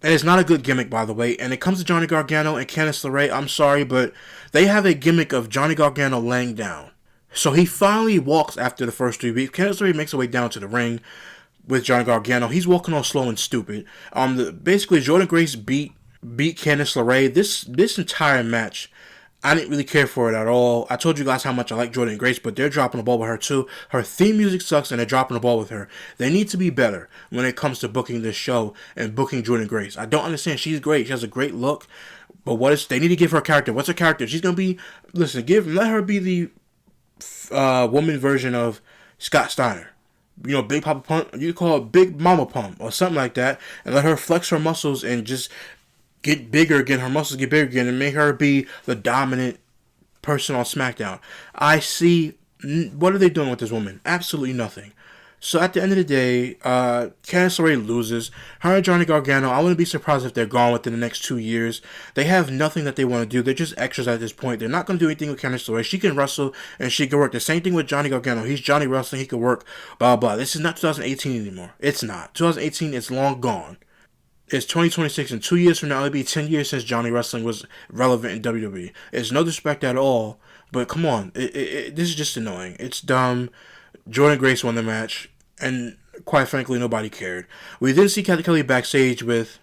And it's not a good gimmick, by the way. And it comes to Johnny Gargano and Candice LeRae. I'm sorry, but they have a gimmick of Johnny Gargano laying down. So he finally walks after the first 3 weeks. Candice LeRae makes her way down to the ring with Johnny Gargano. He's walking all slow and stupid. Basically, Jordynne Grace beat Candice LeRae. This entire match, I didn't really care for it at all. I told you guys how much I like Jordynne Grace, but they're dropping the ball with her too. Her theme music sucks, and they're dropping the ball with her. They need to be better when it comes to booking this show and booking Jordynne Grace. I don't understand. She's great. She has a great look, but they need to give her a character. What's her character? She's gonna be. Listen, let her be the woman version of Scott Steiner. You know, Big Papa Pump. You call it Big Mama Pump or something like that, and let her flex her muscles and just get bigger again, her muscles get bigger again, and make her be the dominant person on SmackDown. I see, what are they doing with this woman? Absolutely nothing. So at the end of the day, Candice LeRae loses. Her and Johnny Gargano, I wouldn't be surprised if they're gone within the next 2 years. They have nothing that they want to do. They're just extras at this point. They're not going to do anything with Candice LeRae. She can wrestle and she can work. The same thing with Johnny Gargano. He's Johnny Wrestling. He can work, blah, blah. This is not 2018 anymore. It's not. 2018 is long gone. It's 2026, and 2 years from now, it'll be 10 years since Johnny Wrestling was relevant in WWE. It's no disrespect at all, but come on. This is just annoying. It's dumb. Jordynne Grace won the match, and quite frankly, nobody cared. We then see Kelly Kelly backstage with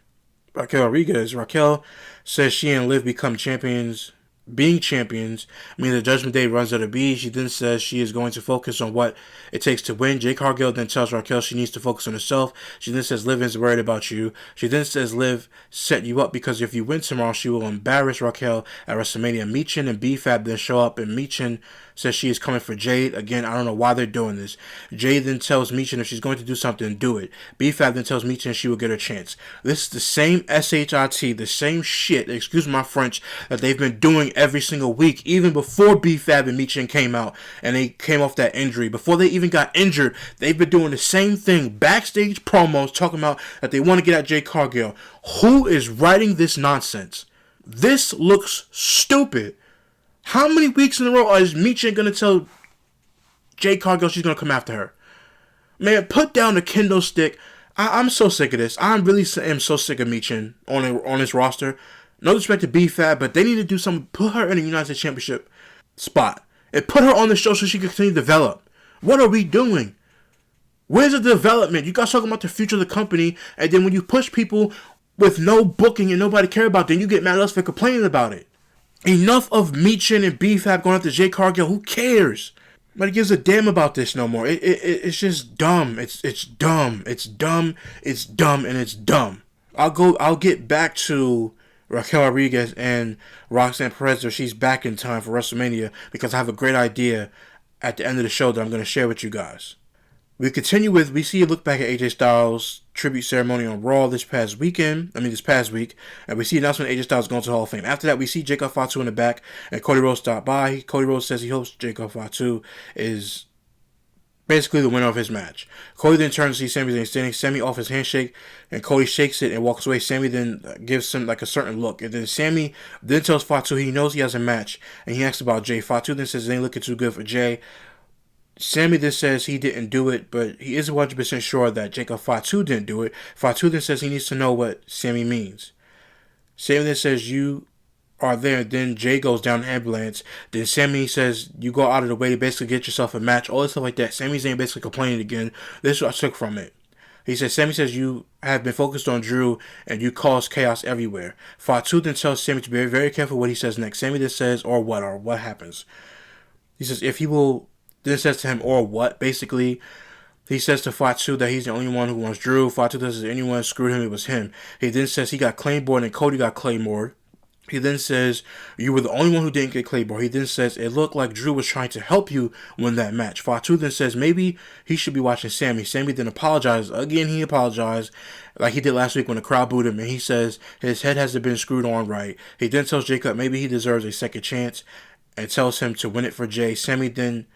Raquel Rodriguez. Raquel says she and Liv become champions. Being champions, I mean, the Judgment Day runs out of B. She then says she is going to focus on what it takes to win. Jade Cargill then tells Raquel she needs to focus on herself. She then says Liv is worried about you. She then says Liv set you up because if you win tomorrow, she will embarrass Raquel at WrestleMania. Michin and B-Fab then show up, and Michin says she is coming for Jade. Again, I don't know why they're doing this. Jade then tells Michin if she's going to do something, do it. B-Fab then tells Michin she will get her chance. This is the same SHIT, the same shit, excuse my French, that they've been doing every single week, even before B-Fab and Michin came out and they came off that injury. Before they even got injured, they've been doing the same thing. Backstage promos talking about that they want to get at Jade Cargill. Who is writing this nonsense? This looks stupid. How many weeks in a row is Michin going to tell Jade Cargill she's going to come after her? Man, put down the kendo stick. I'm so sick of this. I really am so sick of Michin on this roster. No disrespect to B-Fab, but they need to do something. Put her in the United States Championship spot. And put her on the show so she can continue to develop. What are we doing? Where's the development? You guys talking about the future of the company, and then when you push people with no booking and nobody care about, then you get mad at us for complaining about it. Enough of Michin and B-Fab going after Jade Cargill. Who cares? Nobody gives a damn about this no more. It's just dumb. It's dumb. It's dumb. It's dumb, and it's dumb. I'll get back to Raquel Rodriguez and Roxanne Perez if she's back in time for WrestleMania, because I have a great idea at the end of the show that I'm going to share with you guys. We see a look back at AJ Styles' tribute ceremony on Raw this past week, and we see announcement AJ Styles going to the Hall of Fame. After that, we see Jacob Fatu in the back, and Cody Rhodes stopped by. Cody Rhodes says he hopes Jacob Fatu is basically the winner of his match. Cody then turns to see Sami Zayn standing. Sami offers his handshake, and Cody shakes it and walks away. Sami then gives him like a certain look, and then Sami then tells Fatu he knows he has a match, and he asks about Jay. Fatu then says it ain't looking too good for Jay. Sami then says he didn't do it, but he is 100% sure that Jacob Fatu didn't do it. Fatu then says he needs to know what Sami means. Sami then says you are there. Then Jay goes down the ambulance. Then Sami says you go out of the way to basically get yourself a match. All this stuff like that. Sami Zayn basically complaining again. This is what I took from it. He says, Sami says you have been focused on Drew and you cause chaos everywhere. Fatu then tells Sami to be very, very careful what he says next. Sami then says, or what happens. He says, if he will, then says to him, or what? Basically, he says to Fatu that he's the only one who wants Drew. Fatu says if anyone screwed him, it was him. He then says he got Claymore and Cody got Claymore. He then says, you were the only one who didn't get Claymore. He then says, it looked like Drew was trying to help you win that match. Fatu then says, maybe he should be watching Sami. Sami then apologizes. Again, he apologized like he did last week when the crowd booed him. And he says his head hasn't been screwed on right. He then tells Jacob maybe he deserves a second chance and tells him to win it for Jay. Sami then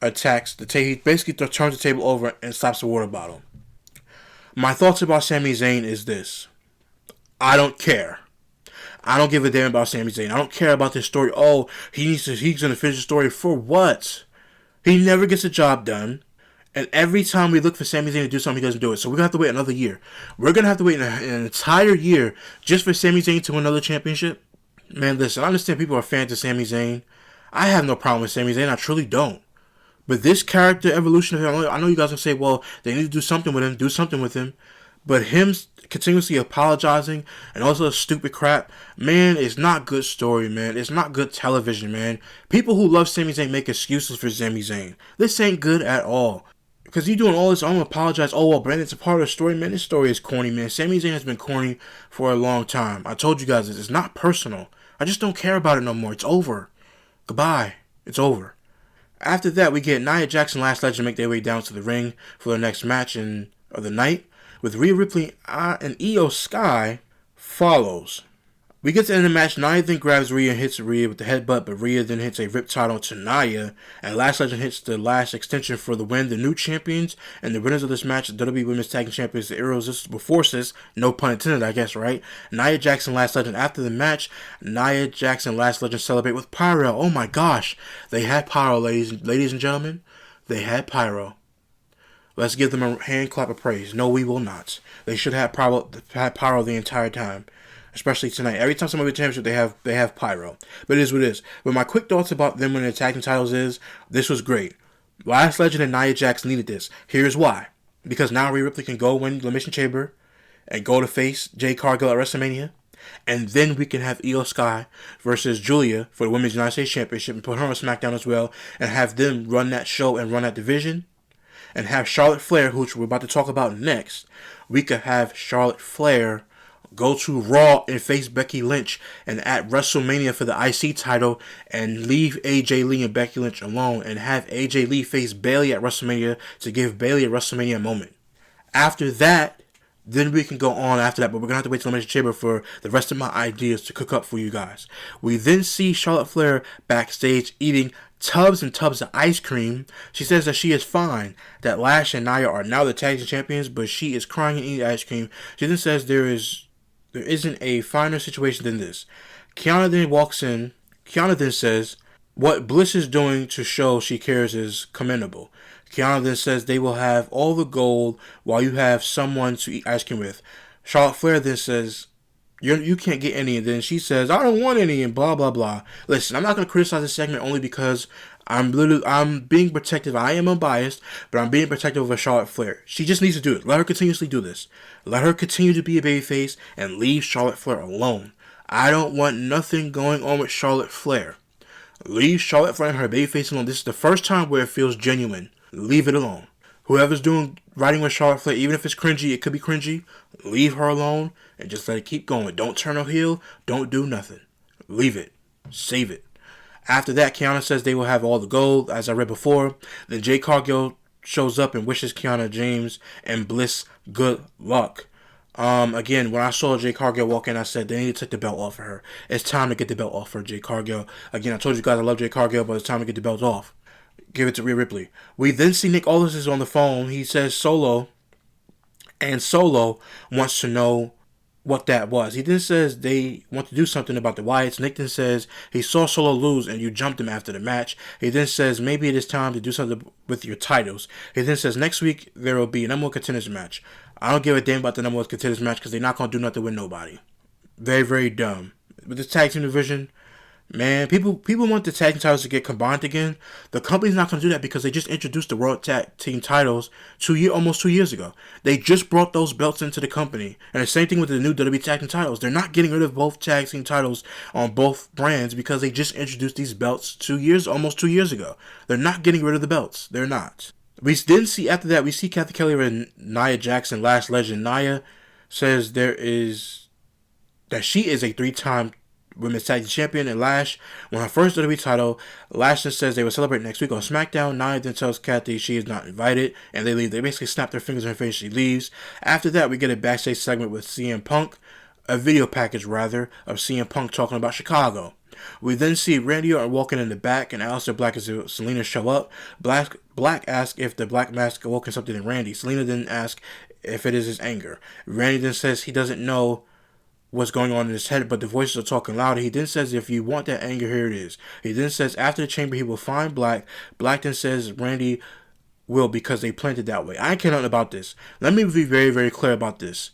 attacks the table. He basically turns the table over and slaps the water bottle. My thoughts about Sami Zayn is this. I don't care. I don't give a damn about Sami Zayn. I don't care about this story. Oh, he's gonna finish the story for what? He never gets the job done. And every time we look for Sami Zayn to do something, he doesn't do it. So we're going to have to wait another year. We're going to have to wait an entire year just for Sami Zayn to win another championship. Man, listen, I understand people are fans of Sami Zayn. I have no problem with Sami Zayn. I truly don't. But this character evolution, I know you guys can say, well, they need to do something with him. Do something with him. But him continuously apologizing and also stupid crap, man, it's not good story, man. It's not good television, man. People who love Sami Zayn make excuses for Sami Zayn. This ain't good at all. Because you doing all this, I'm going to apologize. Oh, well, Brandon, it's a part of the story. Man, this story is corny, man. Sami Zayn has been corny for a long time. I told you guys this. It's not personal. I just don't care about it no more. It's over. Goodbye. It's over. After that, we get Nia Jax and Last Legend make their way down to the ring for their next match of the night. With Rhea Ripley and Io Sky follows. We get to the end of the match. Nia then grabs Rhea and hits Rhea with the headbutt, but Rhea then hits a Riptide onto Nia, and Last Legend hits the last extension for the win. The new champions and the winners of this match, the WWE Women's Tag Team Champions, the Irresistible Forces, no pun intended, I guess, right? Nia Jax and Last Legend. After the match, Nia Jax and Last Legend celebrate with pyro. Oh my gosh, they had pyro, ladies and gentlemen. They had pyro. Let's give them a hand clap of praise. No, we will not. They should have pyro the entire time. Especially tonight. Every time somebody wins a championship, they have pyro. But it is what it is. But my quick thoughts about them winning the tag team titles is, this was great. Last Legend and Nia Jax needed this. Here's why. Because now Rhea Ripley can go win the Elimination Chamber and go to face Jade Cargill at WrestleMania. And then we can have Io Sky versus Julia for the Women's United States Championship and put her on SmackDown as well. And have them run that show and run that division. And have Charlotte Flair, which we're about to talk about next. We could have Charlotte Flair go to Raw and face Becky Lynch, and at WrestleMania for the IC title, and leave AJ Lee and Becky Lynch alone, and have AJ Lee face Bayley at WrestleMania to give Bayley a WrestleMania moment. After that, then we can go on after that, but we're going to have to wait till Elimination Chamber for the rest of my ideas to cook up for you guys. We then see Charlotte Flair backstage eating tubs and tubs of ice cream. She says that she is fine, that Lash and Nia are now the tag team champions, but she is crying and eating ice cream. She then says there isn't a finer situation than this. Kiana then walks in. Kiana then says, what Bliss is doing to show she cares is commendable. Kiana then says they will have all the gold while you have someone to eat ice cream with. Charlotte Flair then says, you can't get any. And then she says, I don't want any, and blah, blah, blah. Listen, I'm not going to criticize this segment only because I'm being protective. I am unbiased, but I'm being protective of Charlotte Flair. She just needs to do it. Let her continuously do this. Let her continue to be a babyface and leave Charlotte Flair alone. I don't want nothing going on with Charlotte Flair. Leave Charlotte Flair and her babyface alone. This is the first time where it feels genuine. Leave it alone. Whoever's doing writing with Charlotte Flair, even if it's cringy, it could be cringy. Leave her alone and just let it keep going. Don't turn her heel. Don't do nothing. Leave it. Save it. After that, Kiana says they will have all the gold, as I read before. Then Jade Cargill shows up and wishes Kiana James and Bliss good luck. Again, when I saw Jade Cargill walk in, I said they need to take the belt off of her. It's time to get the belt off for Jade Cargill. Again, I told you guys I love Jade Cargill, but it's time to get the belt off. Give it to Rhea Ripley. We then see Nick Aldis is on the phone. He says Solo, and Solo wants to know what that was. He then says they want to do something about the Wyatts. Nick then says he saw Solo lose and you jumped him after the match. He then says maybe it is time to do something with your titles. He then says next week there will be a number one contenders match. I don't give a damn about the number one contenders match because they're not going to do nothing with nobody. Very, very dumb. With this tag team division, man, people want the tag team titles to get combined again. The company's not going to do that because they just introduced the World Tag Team titles almost 2 years ago. They just brought those belts into the company. And the same thing with the new WWE Tag Team titles. They're not getting rid of both tag team titles on both brands because they just introduced these belts almost 2 years ago. They're not getting rid of the belts. They're not. We didn't see after that. We see Kathy Kelly and Nia Jax, Last Legend. Nia says that she is a 3-time Women's Tag Team Champion, and Lash won her first WWE title. Lash says they will celebrate next week on SmackDown. Nia then tells Kathy she is not invited, and they leave. They basically snap their fingers in her face. She leaves. After that, we get a backstage segment with CM Punk, a video package rather, of CM Punk talking about Chicago. We then see Randy Orton walking in the back, and Aleister Black and Selena show up. Black asks if the Black Mask awoken something in Randy. Selena then asks if it is his anger. Randy then says he doesn't know what's going on in his head, but the voices are talking louder. He then says, if you want that anger, here it is. He then says, after the chamber, he will find Black. Black then says, Randy will, because they planned it that way. I ain't care nothing about this. Let me be very, very clear about this.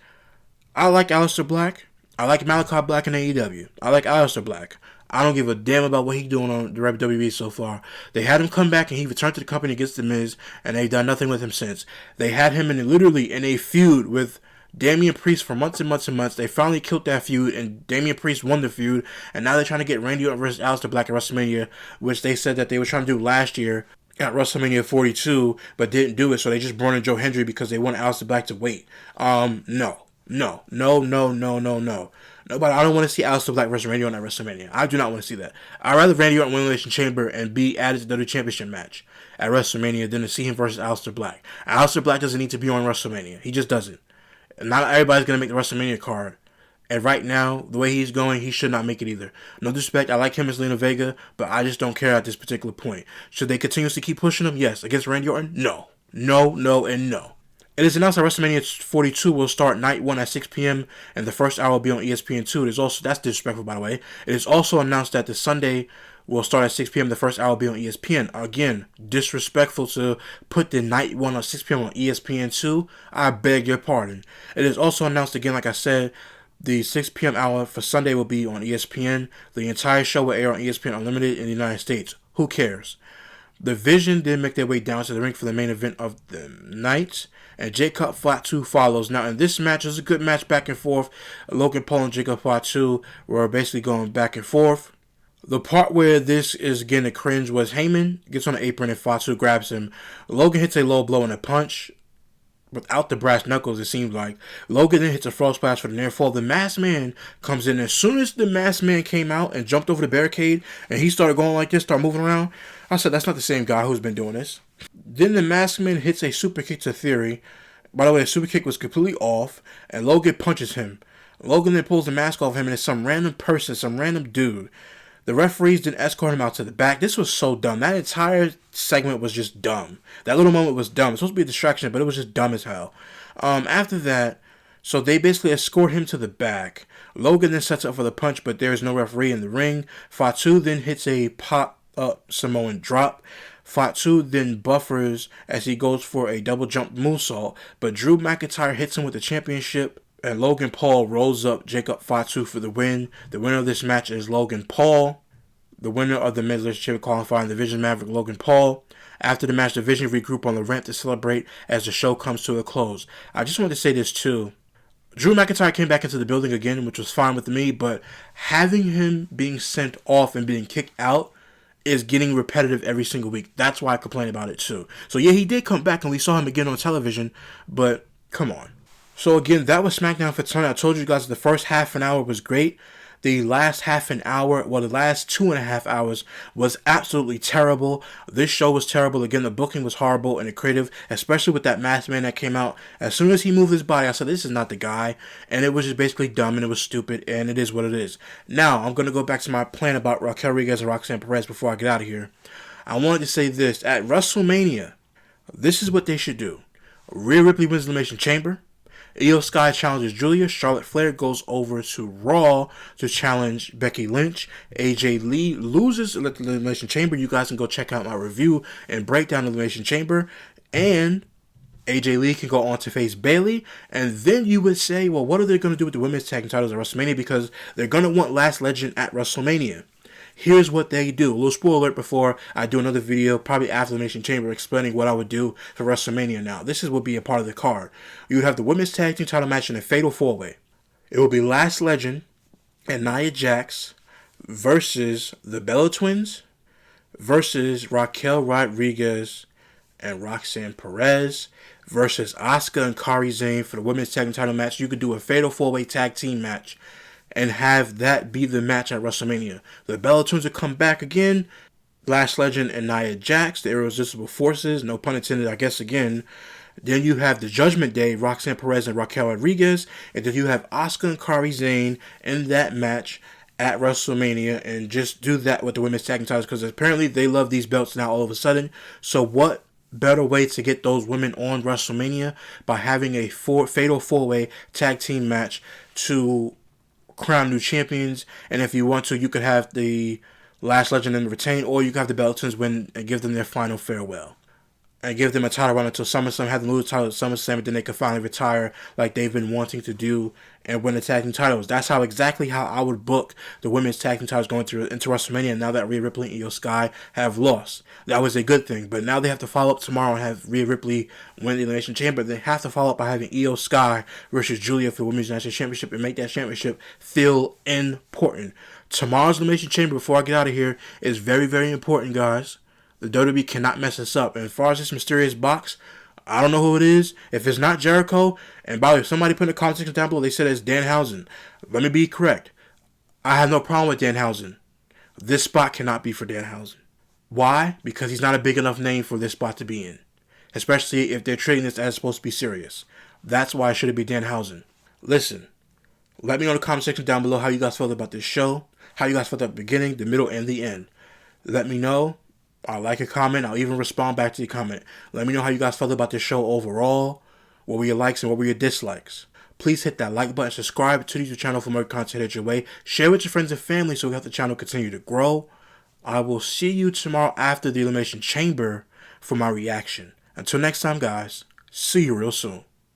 I like Aleister Black. I like Malachi Black in AEW. I like Aleister Black. I don't give a damn about what he's doing on the WWE so far. They had him come back and he returned to the company against The Miz, and they've done nothing with him since. They had him literally in a feud with Damian Priest for months and months and months. They finally killed that feud, and Damian Priest won the feud, and now they're trying to get Randy Orton versus Aleister Black at WrestleMania, which they said that they were trying to do last year at WrestleMania 42, but didn't do it, so they just brought in Joe Hendry because they want Aleister Black to wait. No. Nobody. I don't want to see Aleister Black versus Randy Orton at WrestleMania. I do not want to see that. I'd rather Randy Orton win Elimination Chamber and be added to the Championship match at WrestleMania than to see him versus Aleister Black. Aleister Black doesn't need to be on WrestleMania. He just doesn't. Not everybody's going to make the WrestleMania card. And right now, the way he's going, he should not make it either. No disrespect, I like him as Lena Vega, but I just don't care at this particular point. Should they continuously keep pushing him? Yes. Against Randy Orton? No. No, and no. It is announced that WrestleMania 42 will start night 1 at 6 p.m. and the first hour will be on ESPN2. It is also, that's disrespectful, by the way. It is also announced that the Sunday will start at 6 p.m. The first hour will be on ESPN. Again, disrespectful to put the night 1 on 6 p.m. on ESPN2. I beg your pardon. It is also announced again, like I said, the 6 p.m. hour for Sunday will be on ESPN. The entire show will air on ESPN Unlimited in the United States. Who cares? The Vision did make their way down to the ring for the main event of the night, and Jacob Fatu follows. Now, in this match, it was a good match back and forth. Logan Paul and Jacob Fatu were basically going back and forth. The part where this is getting a cringe was Heyman gets on the apron and Fatu grabs him. Logan hits a low blow and a punch without the brass knuckles, it seems like. Logan then hits a frog splash for the near fall. The Masked Man comes in. As soon as the Masked Man came out and jumped over the barricade and he started going like this, started moving around, I said, that's not the same guy who's been doing this. Then the Masked Man hits a super kick to Theory. By the way, the super kick was completely off, and Logan punches him. Logan then pulls the mask off him, and it's some random person, some random dude. The referees then escort him out to the back. This was so dumb. That entire segment was just dumb. That little moment was dumb. It's supposed to be a distraction, but it was just dumb as hell. After that, so they basically escort him to the back. Logan then sets up for the punch, but there is no referee in the ring. Fatu then hits a pop-up Samoan drop. Fatu then buffers as he goes for a double jump moonsault, but Drew McIntyre hits him with the championship, and Logan Paul rolls up Jacob Fatu for the win. The winner of this match is Logan Paul. The winner of the Midwest Championship qualifying the Vision Maverick, Logan Paul. After the match, the Vision regroup on the ramp to celebrate as the show comes to a close. I just want to say this too. Drew McIntyre came back into the building again, which was fine with me, but having him being sent off and being kicked out is getting repetitive every single week. That's why I complain about it too. So yeah, he did come back and we saw him again on television, but come on. So again, that was SmackDown for tonight. I told you guys the first half an hour was great. The last half an hour, well, the last 2.5 hours was absolutely terrible. This show was terrible. Again, the booking was horrible and the creative, especially with that Masked Man that came out. As soon as he moved his body, I said, this is not the guy. And it was just basically dumb and it was stupid, and it is what it is. Now, I'm going to go back to my plan about Raquel Rodriguez and Roxanne Perez before I get out of here. I wanted to say this. At WrestleMania, this is what they should do. Rhea Ripley wins the Elimination Chamber. Io Sky challenges Julia. Charlotte Flair goes over to Raw to challenge Becky Lynch. AJ Lee loses the Elimination Chamber. You guys can go check out my review and breakdown the Elimination Chamber. And AJ Lee can go on to face Bayley. And then you would say, well, what are they going to do with the women's tag team titles at WrestleMania? Because they're going to want Last Legend at WrestleMania. Here's what they do. A little spoiler alert before I do another video, probably after the Elimination Chamber, explaining what I would do for WrestleMania now. This will be a part of the card. You would have the women's tag team title match in a fatal four-way. It will be Last Legend and Nia Jax versus the Bella Twins versus Raquel Rodriguez and Roxanne Perez versus Asuka and Kairi Sane for the women's tag team title match. You could do a fatal four-way tag team match and have that be the match at WrestleMania. The Bella Twins will come back again. Last Legend and Nia Jax, the Irresistible Forces, no pun intended, I guess again. Then you have the Judgment Day, Roxanne Perez and Raquel Rodriguez. And then you have Asuka and Kairi Sane in that match at WrestleMania. And just do that with the women's tag team titles, because apparently they love these belts now all of a sudden. So what better way to get those women on WrestleMania by having a fatal four-way tag team match to crown new champions. And if you want to, you could have the last legend and retain, or you could have the Beltons win and give them their final farewell. And give them a title run until SummerSlam, have them lose the title at SummerSlam, and then they can finally retire like they've been wanting to do and win the tag team titles. That's exactly how I would book the women's tag team titles going into WrestleMania. Now that Rhea Ripley and Io Sky have lost, that was a good thing. But now they have to follow up tomorrow and have Rhea Ripley win the Elimination Chamber. They have to follow up by having Io Sky versus Julia for the Women's National Championship and make that championship feel important. Tomorrow's Elimination Chamber, before I get out of here, is very, very important, guys. The WWE cannot mess us up. And as far as this mysterious box, I don't know who it is. If it's not Jericho, and by the way, if somebody put in the comment section down below, they said it's Danhausen. Let me be correct. I have no problem with Danhausen. This spot cannot be for Danhausen. Why? Because he's not a big enough name for this spot to be in. Especially if they're treating this as supposed to be serious. That's why it should be Danhausen. Listen, let me know in the comment section down below how you guys felt about this show. How you guys felt at the beginning, the middle, and the end. Let me know. I'll like a comment. I'll even respond back to your comment. Let me know how you guys felt about this show overall. What were your likes and what were your dislikes? Please hit that like button. Subscribe to the YouTube channel for more content headed your way. Share with your friends and family so we have the channel continue to grow. I will see you tomorrow after the Elimination Chamber for my reaction. Until next time, guys. See you real soon.